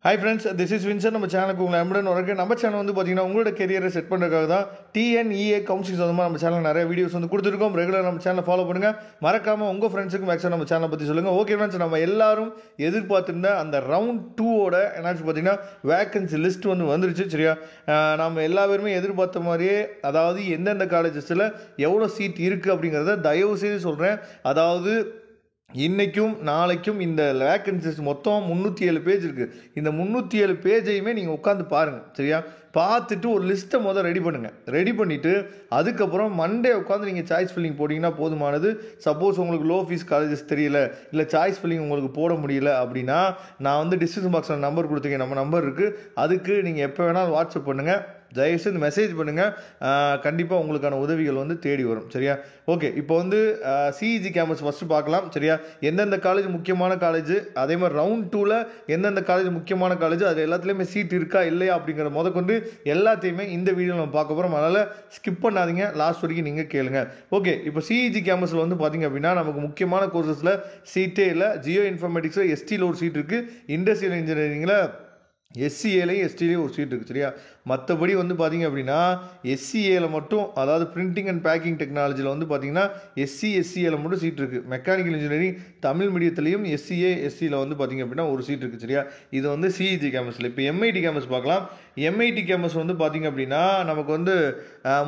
Hi friends, this is Vincent. நம்ம சேனலுக்கு உங்களை அன்புடன் வரவேற்கிறேன். நம்ம சேனல் வந்து பார்த்தீங்கன்னா உங்களோட கெரியரை செட் பண்ணுறதுக்காக தான் TNEA கவுன்சிலிங் சம்பந்தமாக நம்ம சேனல் நிறைய வீடியோஸ் வந்து கொடுத்துருக்கோம். ரெகுலர் நம்ம சேனலை ஃபாலோ பண்ணுங்கள். மறக்காமல் உங்கள் ஃப்ரெண்ட்ஸுக்கு மேக்ஸிமம் நம்ம சேனலை பற்றி சொல்லுங்கள். ஓகே ஃப்ரெண்ட்ஸ், நம்ம எல்லாரும் எதிர்பார்த்துருந்த அந்த ரவுண்ட் 2ஓட என்னாச்சு பார்த்தீங்கன்னா வேக்கன்சி லிஸ்ட் வந்து வந்துருச்சு. சரியா, நம்ம எல்லா பேருமே எதிர்பார்த்த மாதிரியே, அதாவது எந்தெந்த காலேஜஸில் எவ்வளோ சீட் இருக்குது அப்படிங்கிறத தயவு செய்து சொல்கிறேன். அதாவது இன்றைக்கும் நாளைக்கும் இந்த வேக்கன்சிஸ் மொத்தம் 307 பேஜ் இருக்குது. இந்த 307 பேஜையுமே நீங்கள் உட்காந்து பாருங்கள். சரியா, பார்த்துட்டு ஒரு லிஸ்ட்டை ரெடி பண்ணுங்கள். ரெடி பண்ணிவிட்டு அதுக்கப்புறம் மண்டே உட்காந்து நீங்கள் சாய்ஸ் ஃபில்லிங் போட்டிங்கன்னா போதுமானது. சப்போஸ் உங்களுக்கு லோ ஃபீஸ் காலேஜஸ் தெரியல, இல்லை சாய்ஸ் ஃபில்லிங் உங்களுக்கு போட முடியல அப்படின்னா, நான் வந்து டிஸ்கிரிப்ஷன் பாக்ஸில் நம்பர் கொடுத்துருக்கேன். நம்ம நம்பர் இருக்குது. அதுக்கு நீங்கள் எப்போ வேணாலும் வாட்ஸ்அப் பண்ணுங்கள். தயவுசெய்து மெசேஜ் பண்ணுங்கள். கண்டிப்பாக உங்களுக்கான உதவிகள் வந்து தேடி வரும். சரியா, ஓகே. இப்போ வந்து சிஇஜி கேம்பஸ் ஃபஸ்ட்டு பார்க்கலாம். சரியா, எந்தெந்த காலேஜ் முக்கியமான காலேஜ், அதே மாதிரி ரவுண்ட் 2ல் எந்தெந்த காலேஜ் முக்கியமான காலேஜ், அது எல்லாத்துலேயுமே சீட் இருக்கா இல்லையா அப்படிங்கிற முதற்கொண்டு எல்லாத்தையுமே இந்த வீடியோவில் நம்ம பார்க்க போகிறோம். அதனால் ஸ்கிப் பண்ணாதீங்க, லாஸ்ட் வரைக்கும் நீங்கள் கேளுங்க. ஓகே, இப்போ சிஇஜி கேம்பஸில் வந்து பார்த்தீங்க அப்படின்னா நமக்கு முக்கியமான கோர்சஸில் சீட்டே இல்லை. ஜியோ இன்ஃபர்மேட்டிக்ஸில் எஸ்டியில் ஒரு சீட் இருக்குது. இண்டஸ்ட்ரியல் இன்ஜினியரிங்கில் எஸ்சிஏலையும் எஸ்டிலையும் ஒரு சீட் இருக்குது. சரியா, மற்றபடி வந்து பார்த்தீங்க அப்படின்னா எஸ்சிஏல மட்டும், அதாவது பிரிண்டிங் அண்ட் பேக்கிங் டெக்னாலஜியில் வந்து பார்த்தீங்கன்னா எஸ்சிஏல மட்டும் சீட் இருக்குது. மெக்கானிக்கல் இன்ஜினியரிங் தமிழ் மீடியத்துலேயும் எஸ்சியில் வந்து பார்த்தீங்க அப்படின்னா ஒரு சீட் இருக்குது. சரியா, இது வந்து சிஇஜி கேம்பஸில். இப்போ எம்ஐடி கேம்பஸ் பார்க்கலாம். எம்ஐடி கேம்பஸ் வந்து பார்த்தீங்க அப்படின்னா நமக்கு வந்து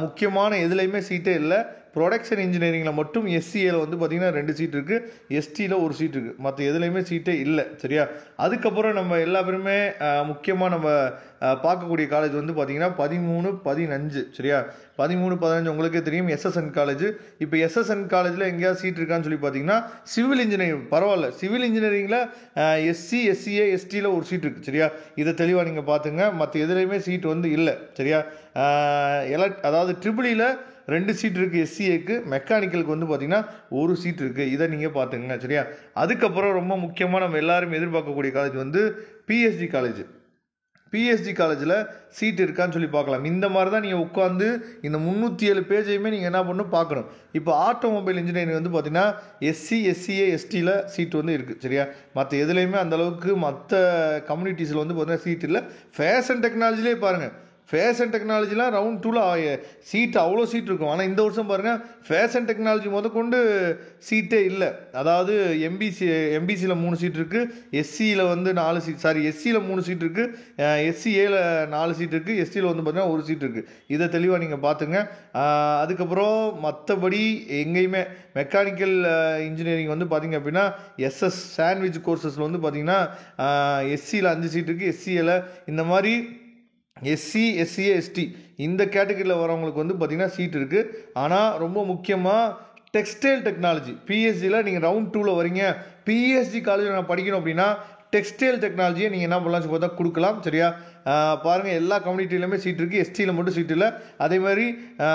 முக்கியமான எதுலேயுமே சீட்டே இல்லை. ப்ரொடக்ஷன் இன்ஜினியரிங்கில் மட்டும் எஸ்சிஏல வந்து பார்த்திங்கன்னா 2 சீட் இருக்குது, எஸ்டியில் ஒரு சீட் இருக்குது. மற்ற எதுலேயுமே சீட்டே இல்லை. சரியா, அதுக்கப்புறம் நம்ம எல்லா பேருமே முக்கியமாக நம்ம பார்க்கக்கூடிய காலேஜ் வந்து பார்த்திங்கன்னா 13, 15. சரியா, 13, 15 உங்களுக்கே தெரியும், எஸ்எஸ்என் காலேஜ். இப்போ எஸ்எஸ்என் காலேஜில் எங்கேயாவது சீட் இருக்கான்னு சொல்லி பார்த்தீங்கன்னா சிவில் இன்ஜினியரிங் பரவாயில்ல. சிவில் இன்ஜினியரிங்கில் எஸ்சி, எஸ்சிஏ, எஸ்டியில் ஒரு சீட் இருக்குது. சரியா, இதை தெளிவாக நீங்கள் பார்த்துங்க. மற்ற எதுலேயுமே சீட் வந்து இல்லை. சரியா, அதாவது ட்ரிபிளியில் 2 சீட் இருக்குது எஸ்சிஏக்கு. மெக்கானிக்கலுக்கு வந்து பார்த்திங்கன்னா ஒரு சீட் இருக்குது. இதை நீங்கள் பார்த்துங்க. சரியா, அதுக்கப்புறம் ரொம்ப முக்கியமாக நம்ம எல்லாரும் எதிர்பார்க்கக்கூடிய காலேஜ் வந்து பிஎஸ்ஜி காலேஜ். பிஎஸ்ஜி காலேஜில் சீட் இருக்கான்னு சொல்லி பார்க்கலாம். இந்த மாதிரி தான் நீங்கள் உட்காந்து இந்த 307 பேஜையுமே நீங்கள் என்ன பண்ணணும் பார்க்கணும். இப்போ ஆட்டோமொபைல் இன்ஜினியரிங் வந்து பார்த்தீங்கன்னா எஸ்சி, எஸ்சிஏ, எஸ்டியில் சீட் வந்து இருக்குது. சரியா, மற்ற எதுலேயுமே அந்தளவுக்கு மற்ற கம்யூனிட்டிஸில் வந்து பார்த்தீங்கன்னா சீட் இல்லை. ஃபேஷன் டெக்னாலஜிலே பாருங்கள், ஃபேஷன் டெக்னாலஜிலாம் ரவுண்ட் 2ல் சீட் அவ்வளோ சீட் இருக்கும். ஆனால் இந்த வருஷம் பாருங்கள், ஃபேஷன் டெக்னாலஜி முதற்கொண்டு சீட்டே இல்லை. அதாவது எம்பிசியில் 3 சீட் இருக்குது, எஸ்சியில் வந்து 4 சீட், எஸ்சியில் 3 சீட் இருக்குது, எஸ்சிஏல 4 சீட் இருக்குது, எஸ்டியில் வந்து பார்த்தீங்கன்னா ஒரு சீட் இருக்குது. இதை தெளிவாக நீங்கள் பார்த்துங்க. அதுக்கப்புறம் மற்றபடி எங்கேயுமே மெக்கானிக்கல் இன்ஜினியரிங் வந்து பார்த்திங்க அப்படின்னா எஸ்எஸ் சாண்ட்விச் கோர்சஸில் வந்து பார்த்திங்கன்னா எஸ்சியில் 5 சீட் இருக்குது, எஸ்சியில் இந்த மாதிரி எஸ்சி, எஸ்சிஏ, எஸ்டி இந்த கேட்டகரியில் வரவங்களுக்கு வந்து பார்த்திங்கன்னா சீட் இருக்குது. ஆனால் ரொம்ப முக்கியமாக டெக்ஸ்டைல் டெக்னாலஜி பிஎஸ்சியில் நீங்கள் ரவுண்ட் 2ல் வரீங்க, பிஎஸ்சி காலேஜில் நான் படிக்கணும் அப்படின்னா டெக்ஸ்டைல் டெக்னாலஜியை நீங்கள் என்ன பண்ணலாம் சொல்லி பார்த்தா கொடுக்கலாம். சரியா, பாருங்கள், எல்லா கம்யூனிட்டியிலுமே சீட் இருக்குது, எஸ்டியில் மட்டும் சீட் இல்லை. அதே மாதிரி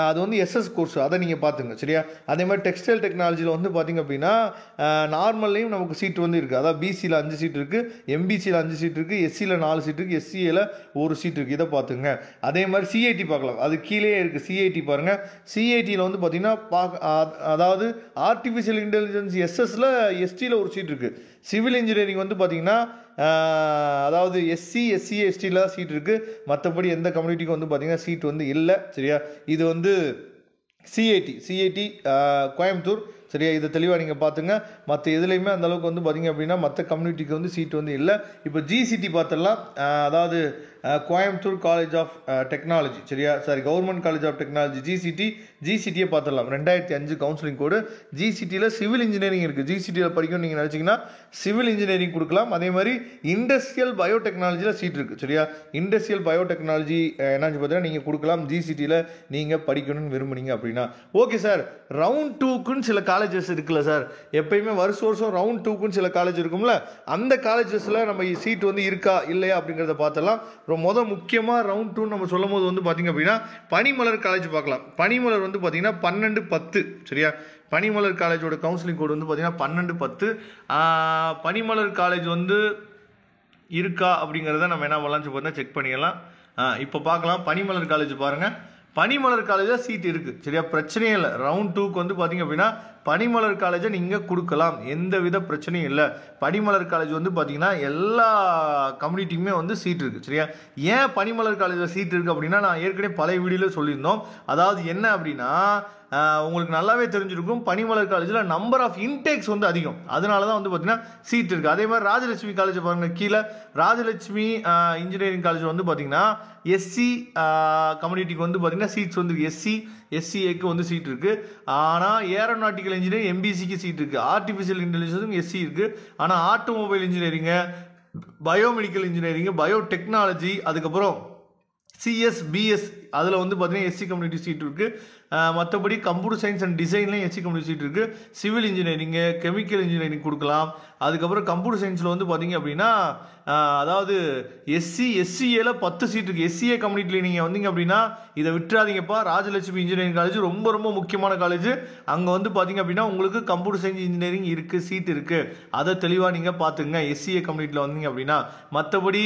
அது வந்து எஸ்எஸ் கோர்ஸ், அதை நீங்கள் பார்த்துங்க. சரியா, அதே மாதிரி டெக்ஸ்டைல் டெக்னாலஜியில் வந்து பார்த்திங்க அப்படின்னா நார்மல்லையும் நமக்கு சீட் வந்து இருக்குது. அதாவது பிசியில் 5 சீட் இருக்குது, எம்பிசியில் 5 சீட் இருக்குது, எஸ்சியில் 4 சீட் இருக்குது, எஸ்சிஏல ஒரு சீட் இருக்குது. இதை பார்த்துங்க. அதே மாதிரி சிஐடி பார்க்கலாம், அது கீழே இருக்குது. சிஐடி பாருங்கள், சிஐடியில் வந்து பார்த்திங்கன்னா அதாவது ஆர்டிஃபிஷியல் இன்டெலிஜென்ஸ் எஸ்எஸ்ல எஸ்டியில் ஒரு சீட் இருக்குது. சிவில் இன்ஜினியரிங் வந்து பார்த்திங்கன்னா அதாவது எஸ்சி, எஸ்சிஏ, எஸ்டியில் சீட் இருக்குது. மற்றபடி எந்த கம்யூனிட்டிக்கும் வந்து பார்த்திங்கன்னா சீட் வந்து இல்லை. சரியா, இது வந்து சிஐடி கோயம்புத்தூர். சரியா, இதை தெளிவாக நீங்கள் பார்த்துங்க. மற்ற எதுலேயுமே அந்தளவுக்கு வந்து பார்த்திங்க அப்படின்னா மற்ற கம்யூனிட்டிக்கு வந்து சீட் வந்து இல்லை. இப்போ ஜிசிடி பார்த்துடலாம். அதாவது கோயம்புத்தூர் காலேஜ் ஆஃப் டெக்னாலஜி. சரியா, கவர்மெண்ட் காலேஜ் ஆஃப் டெக்னாலஜி ஜிசிடியை பார்த்துடலாம். 2005 கவுன்சிலிங் கோடு. ஜிசிடியில் சிவில் இன்ஜினியரிங் இருக்குது. ஜிசிடியில் படிக்கணும்னு நீங்கள் நினச்சிங்கன்னா சிவில் இன்ஜினியரிங் கொடுக்கலாம். அதே மாதிரி இண்டஸ்ட்ரியல் பயோடெக்னாலஜியில் சீட் இருக்குது. சரியா, இண்டஸ்ட்ரியல் பயோடெக்னாலஜி என்னன்னு பார்த்தீங்கன்னா நீங்கள் கொடுக்கலாம் ஜிசிடியில் நீங்கள் படிக்கணும்னு விரும்புனீங்க அப்படின்னா. ஓகே சார், ரவுண்ட் 2க்குன்னு சில காலேஜஸ் இருக்குல்ல சார், எப்பயுமே வருஷம் ரவுண்ட் 2க்குன்னு சில காலேஜ் இருக்கும்ல, அந்த காலேஜஸில் நம்ம சீட் வந்து இருக்கா இல்லையா அப்படிங்கிறத பார்த்தலாம். முக்கியமாக ரவுண்ட் 2 நம்ம சொல்லும் போது வந்து பார்த்திங்க அப்படின்னா பனிமலர் காலேஜ் பார்க்கலாம். பனிமலர் வந்து பார்த்திங்கன்னா 12-10. சரியா, பனிமலர் காலேஜோட கவுன்சிலிங் கோடு வந்து பார்த்திங்கன்னா 12-10. பனிமலர் காலேஜ் வந்து இருக்கா அப்படிங்கிறத நம்ம என்ன பண்ணலாம்னு பார்த்தா செக் பண்ணிடலாம். இப்போ பார்க்கலாம். பனிமலர் காலேஜ் பாருங்கள், பனிமலர் காலேஜில் சீட் இருக்குது சரியா, பிரச்சனையே இல்லை. ரவுண்ட் 2க்கு வந்து பார்த்தீங்க அப்படின்னா பனிமலர் காலேஜை நீங்கள் கொடுக்கலாம், எந்த வித பிரச்சனையும் இல்லை. பனிமலர் காலேஜ் வந்து பார்த்தீங்கன்னா எல்லா கம்யூனிட்டிக்குமே வந்து சீட் இருக்குது சரியா. ஏன் பனிமலர் காலேஜில் சீட் இருக்குது அப்படின்னா நான் ஏற்கனவே பழைய வீடியோவில் சொல்லியிருந்தோம். அதாவது என்ன அப்படின்னா உங்களுக்கு நல்லாவே தெரிஞ்சிருக்கும், பனிமலர் காலேஜில் நம்பர் ஆஃப் இன்டேக்ஸ் வந்து அதிகம், அதனால தான் வந்து பார்த்தீங்கன்னா சீட் இருக்குது. அதே மாதிரி ராஜலட்சுமி காலேஜ் பாருங்கள், கீழே ராஜலட்சுமி இன்ஜினியரிங் காலேஜ் வந்து பார்த்தீங்கன்னா எஸ்சி கம்யூனிட்டிக்கு வந்து பார்த்தீங்கன்னா சீட்ஸ் வந்து எஸ்சிஏக்கு வந்து சீட் இருக்குது. ஆனால் ஏரோநாட்டிக்கல் இன்ஜினியரிங் எம்பிசிக்கு சீட் இருக்குது. ஆர்டிஃபிஷியல் இன்டெலிஜென்ஸும் எஸ்சி இருக்குது. ஆனால் automobile engineering, biomedical engineering, biotechnology, அதுக்கப்புறம் சிஎஸ் பிஎஸ் அதில் வந்து பார்த்தீங்கன்னா எஸ்சி கம்யூனிட்டி சீட் இருக்குது. மற்றபடி கம்ப்யூட்டர் சயின்ஸ் அண்ட் டிசைன்லையும் எஸ்சி கம்யூனிட்டி சீட் இருக்குது. சிவில் இன்ஜினியரிங்கு, கெமிக்கல் இன்ஜினியரிங் கொடுக்கலாம். அதுக்கப்புறம் கம்ப்யூட்டர் சயின்ஸில் வந்து பார்த்தீங்க அப்படின்னா அதாவது எஸ்சிஏல 10 சீட் இருக்குது. எஸ்சிஏ கம்யூனிட்டியில் நீங்கள் வந்தீங்க அப்படின்னா இதை விட்டுறாதீங்கப்பா. ராஜலட்சுமி இன்ஜினியரிங் காலேஜ் ரொம்ப ரொம்ப முக்கியமான காலேஜ். அங்கே வந்து பார்த்தீங்க அப்படின்னா உங்களுக்கு கம்ப்யூட்டர் சயின்ஸ் இன்ஜினியரிங் இருக்குது, சீட் இருக்குது. அதை தெளிவாக நீங்கள் பார்த்துங்க எஸ்சிஏ கம்யூனிட்டியில் வந்தீங்க அப்படின்னா. மற்றபடி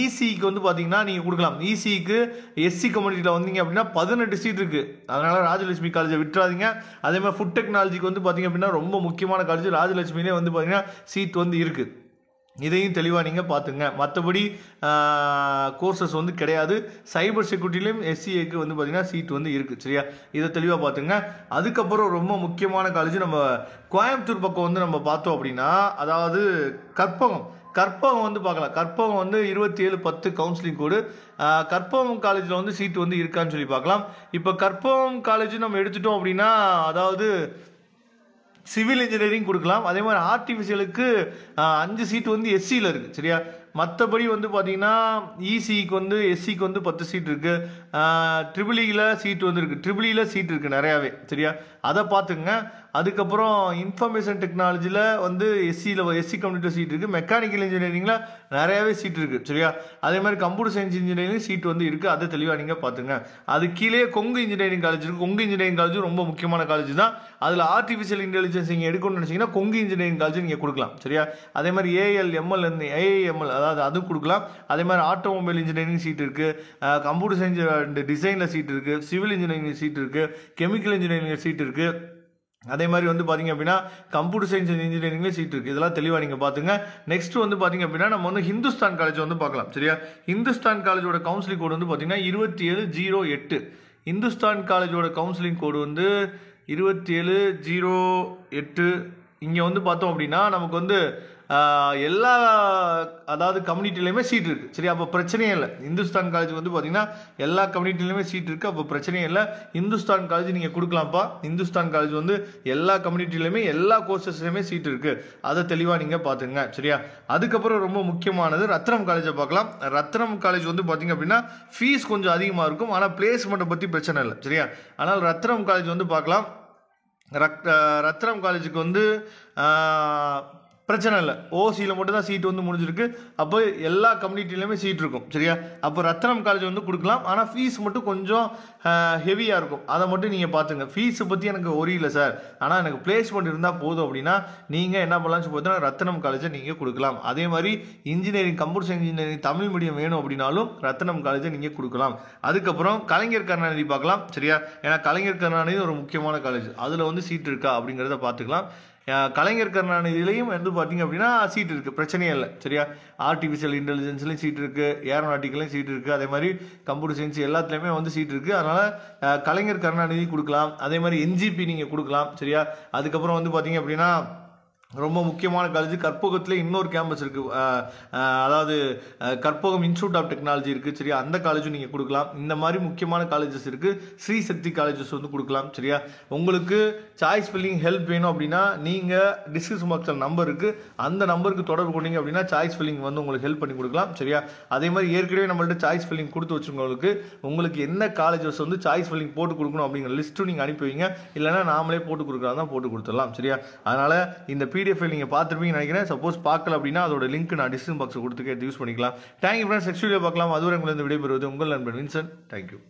இசிக்கு வந்து பார்த்தீங்கன்னா நீங்கள் கொடுக்கலாம். இசிக்கு எஸ்சி கம்யூனிட்டியில் வந்தீங்க அப்படின்னா 18 சீட் இருக்குது. அதனால ராஜலட்சுமி காலேஜை விட்டுறாதீங்க. அதே மாதிரி ஃபுட் டெக்னாலஜிக்கு வந்து பார்த்தீங்க அப்படின்னா ரொம்ப முக்கியமான காலேஜ், ராஜலட்சுமியிலே வந்து பார்த்தீங்கன்னா சீட் வந்து இருக்குது. இதையும் தெளிவாக நீங்கள் பார்த்துங்க. மற்றபடி கோர்சஸ் வந்து கிடையாது. சைபர் செக்யூரிட்டிலையும் எஸ்சிஏக்கு வந்து பார்த்தீங்கன்னா சீட் வந்து இருக்குது சரியா, இதை தெளிவாக பார்த்துங்க. அதுக்கப்புறம் ரொம்ப முக்கியமான காலேஜ் நம்ம கோயம்புத்தூர் பக்கம் வந்து நம்ம பார்த்தோம் அப்படின்னா அதாவது கற்பகம் வந்து பார்க்கலாம். கற்பகம் வந்து 2710 கவுன்சிலிங் கோடு. கற்பகம் காலேஜில் வந்து சீட் வந்து இருக்கான்னு சொல்லி பார்க்கலாம். இப்போ கற்பகம் காலேஜ் நம்ம எடுத்துட்டோம் அப்படின்னா அதாவது சிவில் இன்ஜினியரிங் கொடுக்கலாம். அதே மாதிரி ஆர்டிஃபிஷியலுக்கு 5 சீட் வந்து எஸ்சியில் இருக்குது சரியா. மற்றபடி வந்து பார்த்தீங்கன்னா இசிக்கு வந்து எஸ்சிக்கு வந்து 10 சீட் இருக்குது. ட்ரிபிளியில் சீட் வந்து இருக்குது, ட்ரிபிளியில் சீட் இருக்குது நிறையாவே சரியா, அதை பார்த்துங்க. அதுக்கப்புறம் இன்ஃபர்மேஷன் டெக்னாலஜியில் வந்து எஸ்சி கம்யூனிட்டியில் சீட் இருக்குது. மெக்கானிக்கல் இன்ஜினியரிங்கில் நிறையாவே சீட் இருக்குது சரியா. அதே மாதிரி கம்ப்யூட்டர் சயின்ஸ் இன்ஜினியரிங் சீட் வந்து இருக்குது, அதை தெளிவாக நீங்கள் பார்த்துங்க. அது கீழே கொங்கு இன்ஜினியரிங் காலேஜ் இருக்குது. கொங்கு இன்ஜினியரிங் காலேஜ் ரொம்ப முக்கியமான காலேஜ் தான். அதில் ஆர்டிஃபிஷியல் இன்டெலிஜென்ஸ் நீங்கள் எடுக்கணும்னு நினச்சிங்கன்னா கொங்கு இன்ஜினியரிங் காலேஜ் நீங்கள் கொடுக்கலாம் சரியா. அதே மாதிரி ஏஐஎம்எல் அதாவது அதுவும் கொடுக்கலாம். அதே மாதிரி ஆட்டோமொபைல் இன்ஜினியரிங் சீட் இருக்குது. கம்ப்யூட்டர் சயின்ஸ் அண்ட் டிசைனில் சீட் இருக்குது. சிவில் இன்ஜினியரிங் சீட் இருக்குது. கெமிக்கல் இன்ஜினியரிங் சீட் இருக்குது. அதே மாதிரி வந்து பார்த்தீங்க அப்படின்னா கம்ப்யூட்டர் சயின்ஸ் அண்ட் இன்ஜினியரிங்லேயும் சீட் இருக்குது. இதெல்லாம் தெளிவாக நீங்கள் பார்த்துங்க. நெக்ஸ்ட் வந்து பார்த்தீங்க அப்படின்னா நம்ம வந்து ஹிந்துஸ்தான் காலேஜ் வந்து பார்க்கலாம் சரியா. ஹிந்துஸ்தான் காலேஜோட கவுன்சிலிங் கோடு வந்து பார்த்தீங்கன்னா 2708. ஹிந்துஸ்தான் காலேஜோட கவுன்சிலிங் கோடு வந்து 2708. இங்கே வந்து பார்த்தோம் அப்படின்னா நமக்கு வந்து எல்லா அதாவது கம்யூனிட்டிலையுமே சீட் இருக்குது சரி, அப்போ பிரச்சனையே இல்லை. இந்துஸ்தான் காலேஜ் வந்து பார்த்தீங்கன்னா எல்லா கம்யூனிட்டிலையுமே சீட் இருக்குது, அப்போ பிரச்சனையே இல்லை. இந்துஸ்தான் காலேஜ் நீங்கள் கொடுக்கலாம்ப்பா. இந்துஸ்தான் காலேஜ் வந்து எல்லா கம்யூனிட்டிலையுமே எல்லா கோர்சஸ்லையுமே சீட் இருக்குது, அதை தெளிவாக நீங்கள் பார்த்துங்க சரியா. அதுக்கப்புறம் ரொம்ப முக்கியமானது ரத்னம் காலேஜை பார்க்கலாம். ரத்னம் காலேஜ் வந்து பார்த்தீங்க அப்படின்னா ஃபீஸ் கொஞ்சம் அதிகமாக இருக்கும், ஆனால் பிளேஸ்மெண்ட்டை பற்றி பிரச்சனை இல்லை சரியா. ஆனால் ரத்னம் காலேஜ் வந்து பார்க்கலாம். ரத்னம் காலேஜுக்கு வந்து பிரச்சனை இல்லை, ஓசியில் மட்டும் தான் சீட் வந்து முடிஞ்சிருக்கு. அப்போ எல்லா கம்யூனிட்டிலையுமே சீட் இருக்கும் சரியா. அப்போ ரத்னம் காலேஜ் வந்து கொடுக்கலாம், ஆனால் ஃபீஸ் மட்டும் கொஞ்சம் ஹெவியாக இருக்கும், அதை மட்டும் நீங்கள் பார்த்துங்க. ஃபீஸை பற்றி எனக்கு ஒரே இல்லை சார், ஆனால் எனக்கு பிளேஸ்மெண்ட் இருந்தால் போதும் அப்படின்னா நீங்கள் என்ன பண்ணலாம்னு பார்த்தீங்கன்னா ரத்னம் காலேஜை நீங்கள் கொடுக்கலாம். அதே மாதிரி engineering computer science engineering Tamil medium வேணும் அப்படின்னாலும் ரத்னம் காலேஜை நீங்கள் கொடுக்கலாம். அதுக்கப்புறம் கலைஞர் கருணாநிதி பார்க்கலாம் சரியா. ஏன்னா கலைஞர் கருணாநிதி ஒரு முக்கியமான காலேஜ், அதில் வந்து சீட் இருக்கா அப்படிங்கிறத பார்த்துக்கலாம். கலைஞர் கருணாநிதியிலையும் வந்து பார்த்தீங்க அப்படின்னா சீட் இருக்குது, பிரச்சனையே இல்லை சரியா. ஆர்டிஃபிஷியல் இன்டெலிஜென்ஸ்லையும் சீட் இருக்குது, ஏரோநாட்டிக்கலையும் சீட் இருக்குது, அதே மாதிரி கம்ப்யூட்டர் சயின்ஸ் எல்லாத்துலேயுமே வந்து சீட் இருக்குது. அதனால் கலைஞர் கருணாநிதி கொடுக்கலாம். அதே மாதிரி என்ஜிபி நீங்கள் கொடுக்கலாம் சரியா. அதுக்கப்புறம் வந்து பார்த்தீங்க அப்படின்னா ரொம்ப முக்கியமான காலேஜ் கற்பகத்தில் இன்னொரு கேம்பஸ் இருக்குது, அதாவது கற்பகம் இன்ஸ்டியூட் ஆஃப் டெக்னாலஜி இருக்குது சரியா, அந்த காலேஜும் நீங்கள் கொடுக்கலாம். இந்த மாதிரி முக்கியமான காலேஜஸ் இருக்குது. ஸ்ரீ சக்தி காலேஜஸ் வந்து கொடுக்கலாம் சரியா. உங்களுக்கு சாய்ஸ் ஃபில்லிங் ஹெல்ப் வேணும் அப்படின்னா நீங்கள் டிஸ்கிரிப்ஷன் பாக்ஸில் நம்பர் இருக்குது, அந்த நம்பருக்கு தொடர்பு கொண்டீங்க அப்படின்னா சாய்ஸ் ஃபில்லிங் வந்து உங்களுக்கு ஹெல்ப் பண்ணி கொடுக்கலாம் சரியா. அதே மாதிரி ஏற்கனவே நம்மள்ட்ட சாய்ஸ் ஃபில்லிங் கொடுத்து வச்சுருக்கவங்களுக்கு உங்களுக்கு என்ன காலேஜஸ் வந்து சாய்ஸ் ஃபில்லிங் போட்டு கொடுக்கணும் அப்படிங்கிற லிஸ்ட்டும் நீங்கள் அனுப்பி வைங்க, இல்லைனா நாமளே போட்டு கொடுக்குறதா தான் போட்டு கொடுத்துடலாம் சரியா. அதனால் இந்த PDF ஃபைல் நீங்கள் பார்த்துருப்பீங்கன்னு நினைக்கிறேன். சப்போஸ் பார்க்கல அப்படின்னா அதோட லிங்க் நான் டிஸ்கிரிப்ஷன் பாக்ஸில் கொடுத்துக்க யூஸ் பண்ணிக்கலாம். தேங்க்யூ ஃப்ரெண்ட்ஸ், நெக்ஸ்ட் வீடியோ பார்க்கலாம். அதுவரை உங்களை இந்த விடைபெறுவது உங்கள் நண்பன் வின்சென்ட். தேங்க்யூ.